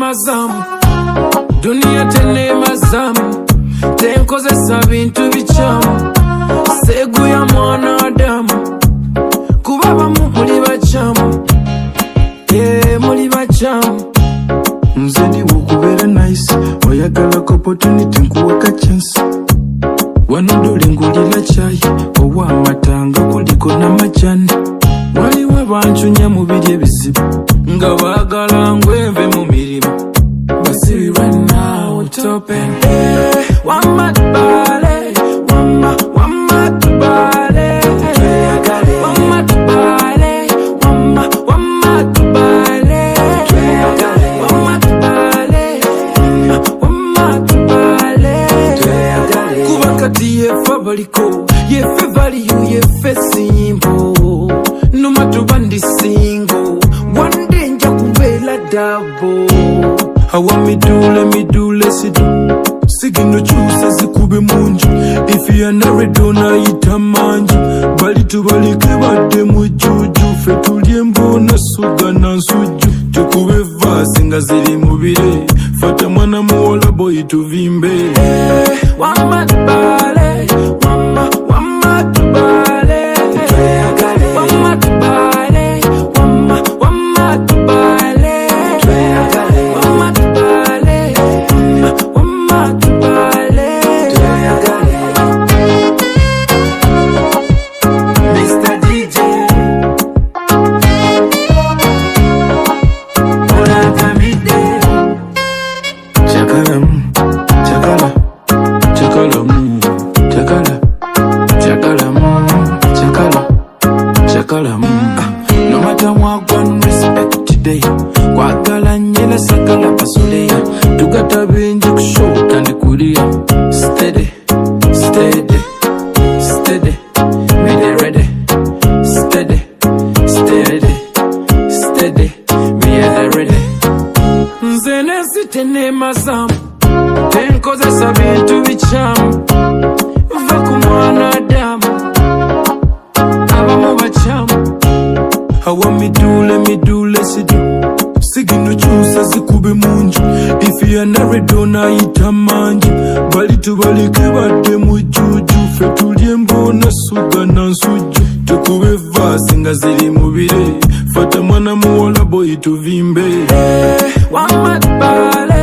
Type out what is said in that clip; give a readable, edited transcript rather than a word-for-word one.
mazamu dunia tene mazamu tenkozesa bintu bichamu segu ya mwanadamu kuba bamu muli bachamu muli bachamu nzedi wokubera nice oyagala opportunity nkuweka chance wanodole ngulira chai owa amatanga kuliko n'amajani waliwo bancunya mu biri ebizibu nga baagala ngweve mu mirimu basibi right now topen wamatubale wamatubale wamatubale wamatubale wamatubale wamatubale kuba kati yefe baliko yefe value yefe simbo numatuba ndi single one day nja kubeera dabo hawa midule sidu sigino chusa zikube munju if you are married onayita manju bali tubalike badde mujuju fe tulye mbona suga na nsuju tukube vasi nga ziri mubire fata mwana muwola boy tuvimbe wamatubale wamatubale wamatubale wamatubale Mr. DJ Olakamide chakala chakala chakala chakala chakala chakala chakala no matter what one respect today kwagala nyela sakala pasuleya tugata binji kushoka ndi kulia steady steady steady me ready steady steady steady me ready nze nesitene mazamu tenkozesa bintu bichamu va ku mwanadamu abamu bachamu hawa midule sidu sigino chusa zikube munju if you are married onayita manju bali tubalike badde mujuju fe tulye mbona suga na nsuju tukube vasi nga ziri mubire fata mwana muwola boy tuvimbe wamatubale